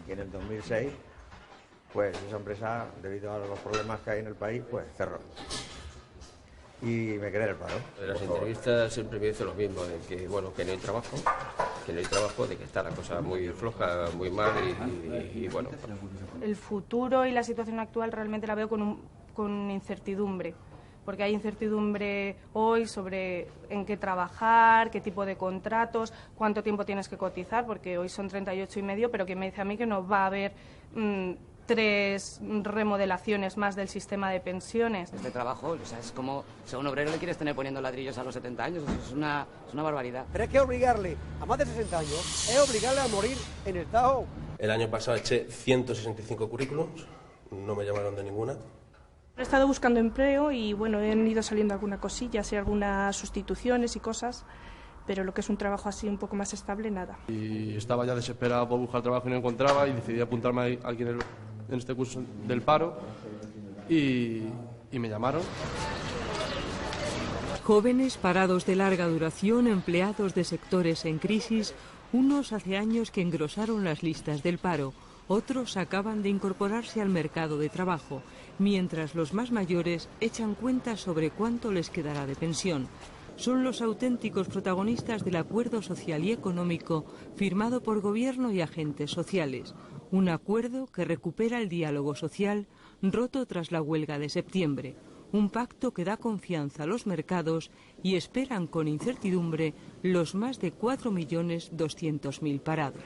y en el 2006 pues esa empresa, debido a los problemas que hay en el país, pues cerró. Y me quedé en el paro. En las entrevistas siempre me dice lo mismo, de que bueno, que no hay trabajo, de que está la cosa muy floja, muy mal y bueno. El futuro y la situación actual realmente la veo con incertidumbre, porque hay incertidumbre hoy sobre en qué trabajar, qué tipo de contratos, cuánto tiempo tienes que cotizar, porque hoy son 38,5, pero que me dice a mí que no va a haber 3 remodelaciones más del sistema de pensiones. Este trabajo, o sea, es como, si a un obrero le quieres tener poniendo ladrillos a los 70 años, eso es una barbaridad. Pero es que obligarle a más de 60 años es obligarle a morir en el Tajo. El año pasado eché 165 currículums, no me llamaron de ninguna. He estado buscando empleo y bueno, han ido saliendo algunas cosillas y algunas sustituciones y cosas, pero lo que es un trabajo así un poco más estable, nada. Y estaba ya desesperado por buscar trabajo y no encontraba y decidí apuntarme aquí en este curso del paro y me llamaron. Jóvenes parados de larga duración, empleados de sectores en crisis, unos hace años que engrosaron las listas del paro, otros acaban de incorporarse al mercado de trabajo, mientras los más mayores echan cuentas sobre cuánto les quedará de pensión. Son los auténticos protagonistas del acuerdo social y económico firmado por gobierno y agentes sociales. Un acuerdo que recupera el diálogo social roto tras la huelga de septiembre. Un pacto que da confianza a los mercados y esperan con incertidumbre los más de 4.200.000 parados.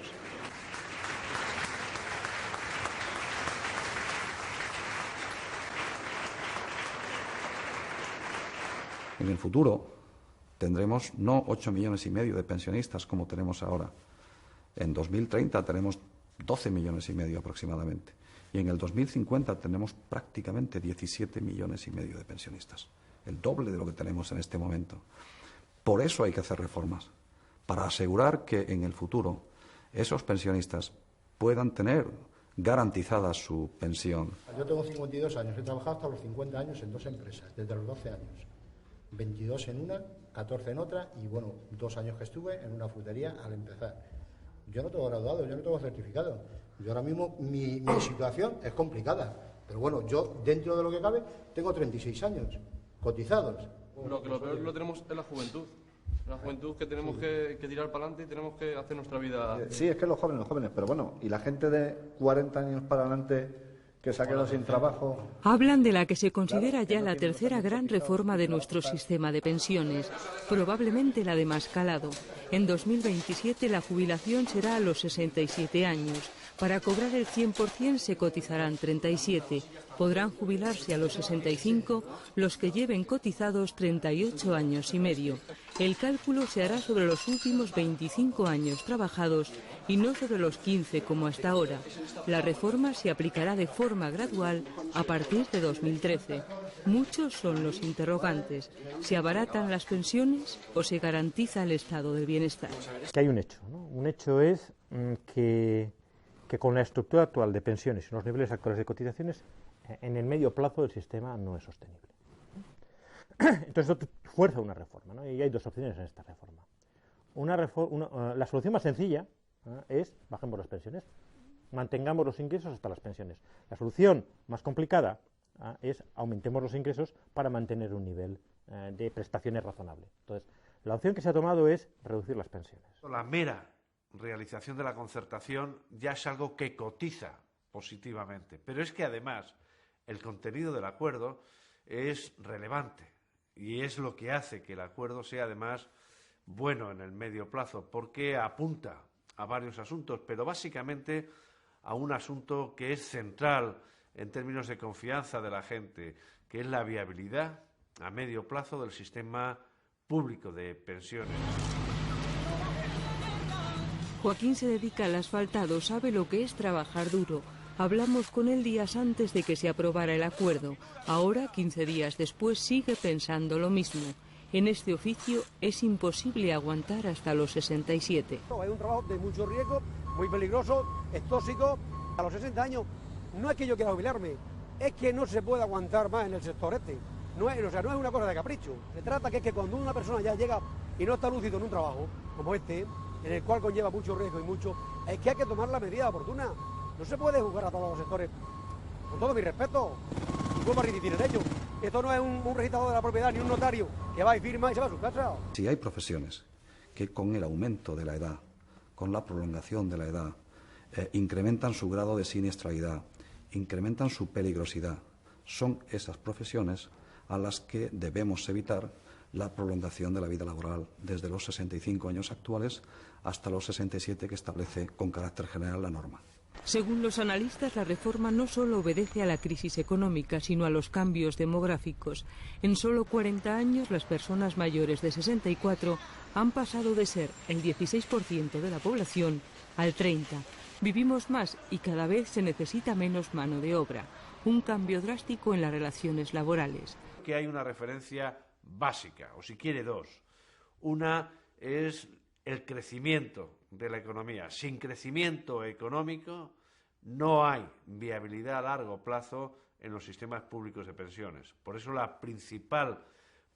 En el futuro tendremos no 8,5 millones de pensionistas como tenemos ahora. En 2030 tenemos 12,5 millones aproximadamente. Y en el 2050 tenemos prácticamente 17,5 millones de pensionistas. El doble de lo que tenemos en este momento. Por eso hay que hacer reformas. Para asegurar que en el futuro esos pensionistas puedan tener garantizada su pensión. Yo tengo 52 años. He trabajado hasta los 50 años en 2 empresas, desde los 12 años. 22 en una, 14 en otra y, bueno, 2 años que estuve en una frutería al empezar. Yo no tengo graduado, yo no tengo certificado. Yo ahora mismo, mi situación es complicada. Pero bueno, yo, dentro de lo que cabe, tengo 36 años cotizados. Lo peor lo tenemos en la juventud. La juventud que tenemos que tirar para adelante y tenemos que hacer nuestra vida. Sí, es que los jóvenes, pero bueno, y la gente de 40 años para adelante que se ha quedado sin trabajo. Hablan de la que se considera ya la tercera gran reforma de nuestro sistema de pensiones, probablemente la de más calado. En 2027 la jubilación será a los 67 años. Para cobrar el 100% se cotizarán 37. Podrán jubilarse a los 65 los que lleven cotizados 38 años y medio. El cálculo se hará sobre los últimos 25 años trabajados y no sobre los 15 como hasta ahora. La reforma se aplicará de forma gradual a partir de 2013. Muchos son los interrogantes. ¿Se abaratan las pensiones o se garantiza el estado del bienestar? Que hay un hecho, ¿no? Un hecho es que con la estructura actual de pensiones y los niveles actuales de cotizaciones, en el medio plazo el sistema no es sostenible. Entonces esto fuerza una reforma, ¿no? Y hay 2 opciones en esta reforma. La solución más sencilla es bajemos las pensiones, mantengamos los ingresos hasta las pensiones. La solución más complicada es aumentemos los ingresos para mantener un nivel de prestaciones razonable. Entonces, la opción que se ha tomado es reducir las pensiones. La mera realización de la concertación ya es algo que cotiza positivamente, pero es que además el contenido del acuerdo es relevante y es lo que hace que el acuerdo sea además bueno en el medio plazo, porque apunta a varios asuntos, pero básicamente a un asunto que es central en términos de confianza de la gente, que es la viabilidad a medio plazo del sistema público de pensiones. Joaquín se dedica al asfaltado, sabe lo que es trabajar duro. Hablamos con él días antes de que se aprobara el acuerdo. Ahora, 15 días después, sigue pensando lo mismo. En este oficio es imposible aguantar hasta los 67. Es un trabajo de mucho riesgo, muy peligroso, es tóxico. A los 60 años no es que yo quiera jubilarme, es que no se puede aguantar más en el sector este. No es una cosa de capricho. Se trata que es que cuando una persona ya llega y no está lúcido en un trabajo como este, en el cual conlleva mucho riesgo y mucho, es que hay que tomar la medida oportuna. No se puede jugar a todos los sectores. Con todo mi respeto, y vuelvo a reincidir en ello. Esto no es un registrador de la propiedad ni un notario que va y firma y se va a su casa. Si hay profesiones que con el aumento de la edad, con la prolongación de la edad, incrementan su grado de siniestralidad, incrementan su peligrosidad, son esas profesiones a las que debemos evitar la prolongación de la vida laboral desde los 65 años actuales hasta los 67 que establece con carácter general la norma. Según los analistas, la reforma no solo obedece a la crisis económica, sino a los cambios demográficos. En solo 40 años, las personas mayores de 64 han pasado de ser el 16% de la población al 30%. Vivimos más y cada vez se necesita menos mano de obra. Un cambio drástico en las relaciones laborales. Que hay una referencia básica, o si quiere dos. Una es el crecimiento de la economía. Sin crecimiento económico no hay viabilidad a largo plazo en los sistemas públicos de pensiones. Por eso la principal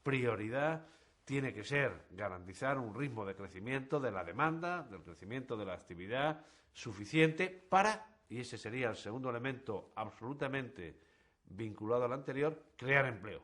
prioridad tiene que ser garantizar un ritmo de crecimiento de la demanda, del crecimiento de la actividad suficiente para, y ese sería el segundo elemento absolutamente vinculado al anterior, crear empleo.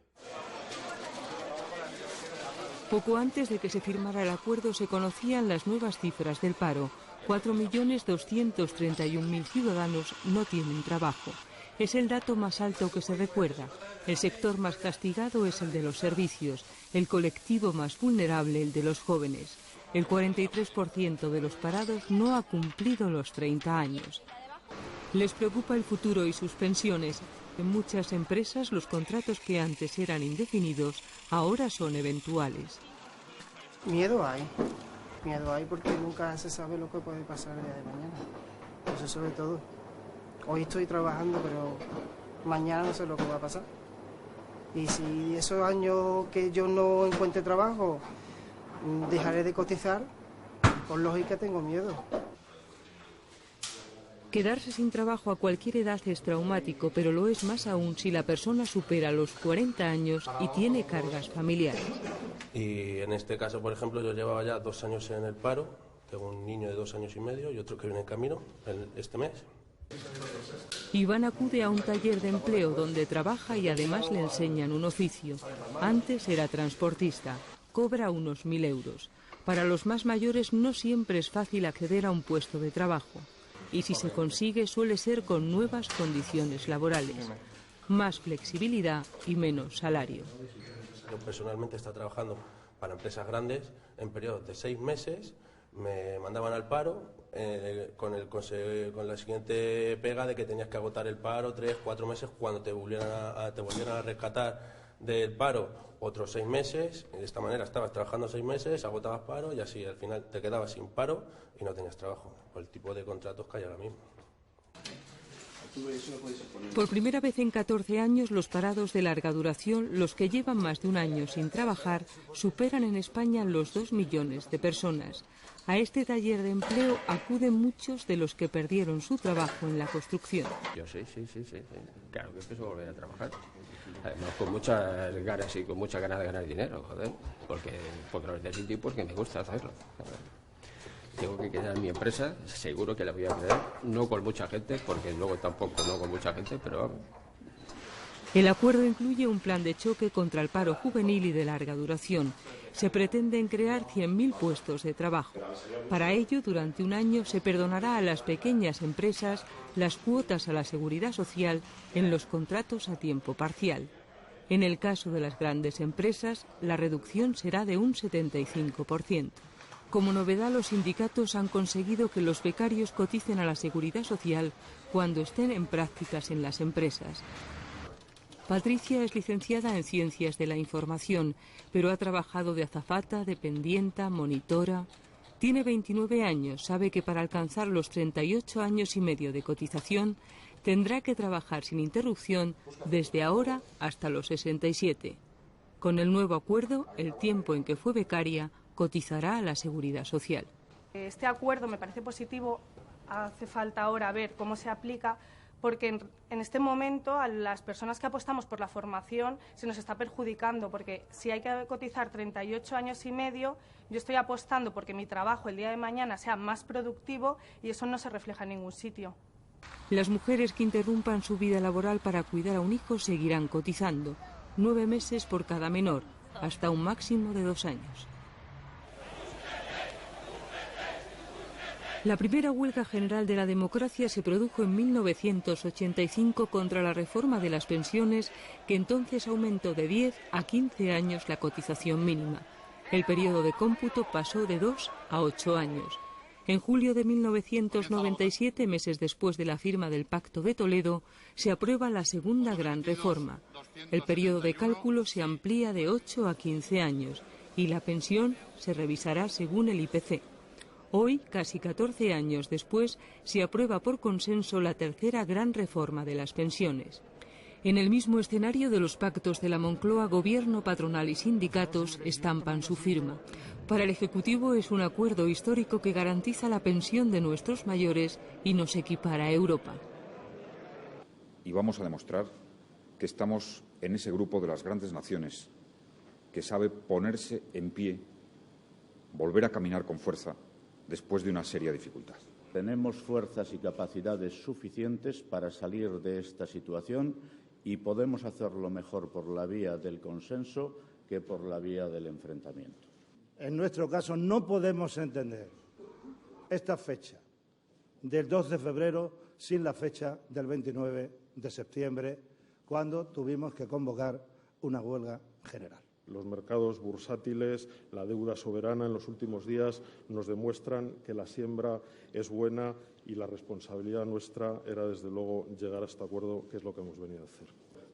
Poco antes de que se firmara el acuerdo se conocían las nuevas cifras del paro. 4.231.000 ciudadanos no tienen trabajo. Es el dato más alto que se recuerda. El sector más castigado es el de los servicios, el colectivo más vulnerable el de los jóvenes. El 43% de los parados no ha cumplido los 30 años. Les preocupa el futuro y sus pensiones. En muchas empresas los contratos que antes eran indefinidos ahora son eventuales. Miedo hay porque nunca se sabe lo que puede pasar el día de mañana. Eso sobre todo. Hoy estoy trabajando, pero mañana no sé lo que va a pasar. Y si esos años que yo no encuentre trabajo, dejaré de cotizar, por lógica tengo miedo. Quedarse sin trabajo a cualquier edad es traumático, pero lo es más aún si la persona supera los 40 años y tiene cargas familiares. Y en este caso, por ejemplo, yo llevaba ya 2 años en el paro, tengo un niño de 2 años y medio y otro que viene en camino este mes. Iván acude a un taller de empleo donde trabaja y además le enseñan un oficio. Antes era transportista, cobra unos 1.000 euros. Para los más mayores no siempre es fácil acceder a un puesto de trabajo. Y si se consigue suele ser con nuevas condiciones laborales, más flexibilidad y menos salario. Yo personalmente estaba trabajando para empresas grandes en periodos de 6 meses, me mandaban al paro con la siguiente pega de que tenías que agotar el paro 3-4 meses cuando te volvieran a rescatar del paro otros 6 meses. De esta manera estabas trabajando 6 meses, agotabas paro y así al final te quedabas sin paro y no tenías trabajo, por el tipo de contratos que hay ahora mismo. Por primera vez en 14 años, los parados de larga duración, los que llevan más de un año sin trabajar, superan en España los 2 millones de personas. A este taller de empleo acuden muchos de los que perdieron su trabajo en la construcción. Yo sí. Claro que empiezo a volver a trabajar. Además, con muchas ganas y con muchas ganas de ganar dinero, joder. Porque lo necesito y porque me gusta hacerlo. Tengo que quedar en mi empresa, seguro que la voy a quedar, no con mucha gente, porque luego tampoco no con mucha gente, pero vamos. El acuerdo incluye un plan de choque contra el paro juvenil y de larga duración. Se pretenden crear 100.000 puestos de trabajo. Para ello, durante un año se perdonará a las pequeñas empresas las cuotas a la seguridad social en los contratos a tiempo parcial. En el caso de las grandes empresas, la reducción será de un 75%. Como novedad, los sindicatos han conseguido que los becarios coticen a la seguridad social cuando estén en prácticas en las empresas. Patricia es licenciada en Ciencias de la Información, pero ha trabajado de azafata, dependienta, monitora. Tiene 29 años, sabe que para alcanzar los 38 años y medio de cotización tendrá que trabajar sin interrupción desde ahora hasta los 67. Con el nuevo acuerdo, el tiempo en que fue becaria cotizará a la Seguridad Social. Este acuerdo me parece positivo, hace falta ahora ver cómo se aplica, porque en este momento a las personas que apostamos por la formación se nos está perjudicando, porque si hay que cotizar 38 años y medio, yo estoy apostando porque mi trabajo el día de mañana sea más productivo y eso no se refleja en ningún sitio. Las mujeres que interrumpan su vida laboral para cuidar a un hijo seguirán cotizando, 9 meses por cada menor, hasta un máximo de 2 años. La primera huelga general de la democracia se produjo en 1985 contra la reforma de las pensiones, que entonces aumentó de 10 a 15 años la cotización mínima. El periodo de cómputo pasó de 2 a 8 años. En julio de 1997, meses después de la firma del Pacto de Toledo, se aprueba la segunda gran reforma. El periodo de cálculo se amplía de 8 a 15 años y la pensión se revisará según el IPC. Hoy, casi 14 años después, se aprueba por consenso la tercera gran reforma de las pensiones. En el mismo escenario de los pactos de la Moncloa, gobierno, patronal y sindicatos estampan su firma. Para el Ejecutivo es un acuerdo histórico que garantiza la pensión de nuestros mayores y nos equipara a Europa. Y vamos a demostrar que estamos en ese grupo de las grandes naciones que sabe ponerse en pie, volver a caminar con fuerza después de una seria dificultad. Tenemos fuerzas y capacidades suficientes para salir de esta situación y podemos hacerlo mejor por la vía del consenso que por la vía del enfrentamiento. En nuestro caso no podemos entender esta fecha del 2 de febrero sin la fecha del 29 de septiembre, cuando tuvimos que convocar una huelga general. Los mercados bursátiles, la deuda soberana en los últimos días nos demuestran que la siembra es buena y la responsabilidad nuestra era, desde luego, llegar a este acuerdo, que es lo que hemos venido a hacer.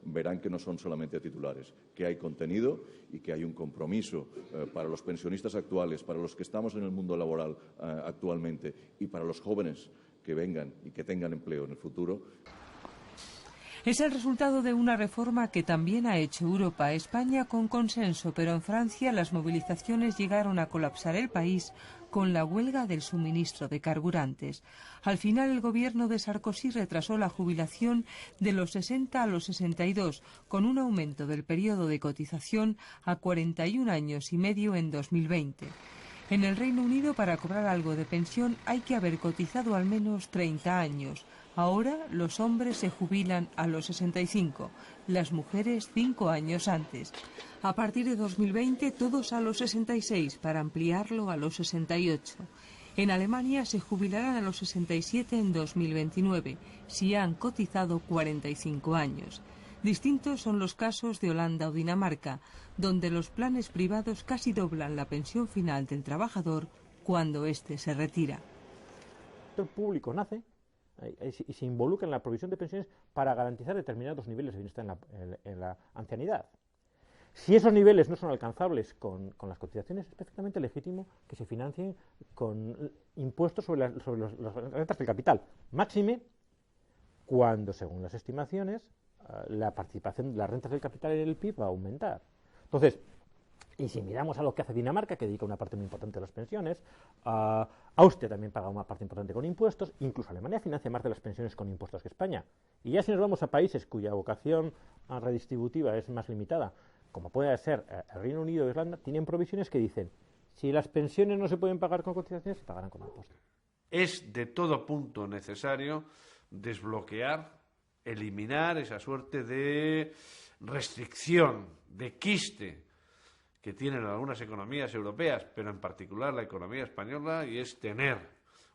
Verán que no son solamente titulares, que hay contenido y que hay un compromiso para los pensionistas actuales, para los que estamos en el mundo laboral actualmente y para los jóvenes que vengan y que tengan empleo en el futuro. Es el resultado de una reforma que también ha hecho Europa, España con consenso, pero en Francia las movilizaciones llegaron a colapsar el país con la huelga del suministro de carburantes. Al final, el gobierno de Sarkozy retrasó la jubilación de los 60 a los 62, con un aumento del periodo de cotización a 41 años y medio en 2020. En el Reino Unido, para cobrar algo de pensión hay que haber cotizado al menos 30 años. Ahora los hombres se jubilan a los 65, las mujeres 5 años antes. A partir de 2020 todos a los 66 para ampliarlo a los 68. En Alemania se jubilarán a los 67 en 2029, si han cotizado 45 años. Distintos son los casos de Holanda o Dinamarca, donde los planes privados casi doblan la pensión final del trabajador cuando éste se retira. El sector público nace y se involucra en la provisión de pensiones para garantizar determinados niveles de bienestar en la ancianidad. Si esos niveles no son alcanzables con las cotizaciones, es perfectamente legítimo que se financien con impuestos sobre las rentas del capital. Máxime cuando, según las estimaciones, la participación de las rentas del capital en el PIB va a aumentar. Entonces, y si miramos a lo que hace Dinamarca, que dedica una parte muy importante a las pensiones, Austria también paga una parte importante con impuestos, incluso Alemania financia más de las pensiones con impuestos que España. Y ya si nos vamos a países cuya vocación redistributiva es más limitada, como puede ser el Reino Unido e Irlanda, tienen provisiones que dicen, si las pensiones no se pueden pagar con cotizaciones, se pagarán con impuestos. Es de todo punto necesario desbloquear, eliminar esa suerte de restricción, de quiste que tienen algunas economías europeas, pero en particular la economía española, y es tener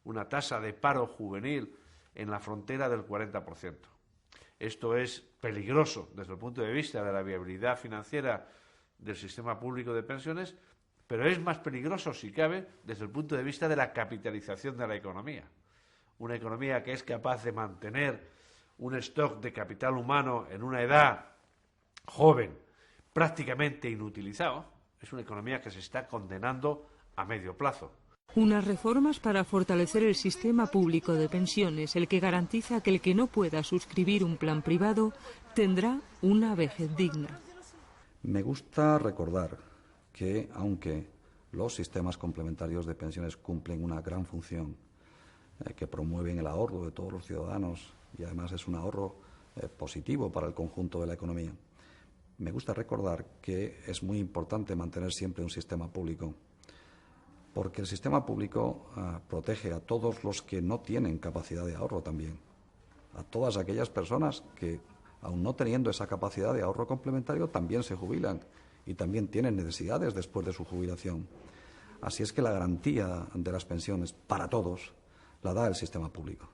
una tasa de paro juvenil en la frontera del 40%. Esto es peligroso desde el punto de vista de la viabilidad financiera del sistema público de pensiones, pero es más peligroso, si cabe, desde el punto de vista de la capitalización de la economía. Una economía que es capaz de mantener un stock de capital humano en una edad joven prácticamente inutilizado, es una economía que se está condenando a medio plazo. Unas reformas para fortalecer el sistema público de pensiones, el que garantiza que el que no pueda suscribir un plan privado tendrá una vejez digna. Me gusta recordar que, aunque los sistemas complementarios de pensiones cumplen una gran función, que promueven el ahorro de todos los ciudadanos y además es un ahorro positivo para el conjunto de la economía, me gusta recordar que es muy importante mantener siempre un sistema público, porque el sistema público protege a todos los que no tienen capacidad de ahorro también. a todas aquellas personas que, aun no teniendo esa capacidad de ahorro complementario, también se jubilan y también tienen necesidades después de su jubilación. Así es que la garantía de las pensiones para todos la da el sistema público.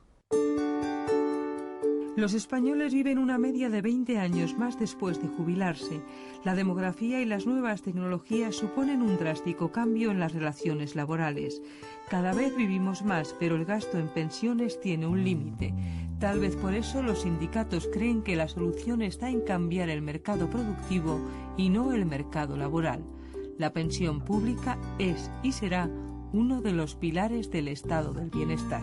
Los españoles viven una media de 20 años más después de jubilarse. La demografía y las nuevas tecnologías suponen un drástico cambio en las relaciones laborales. Cada vez vivimos más, pero el gasto en pensiones tiene un límite. Tal vez por eso los sindicatos creen que la solución está en cambiar el mercado productivo y no el mercado laboral. La pensión pública es y será uno de los pilares del estado del bienestar.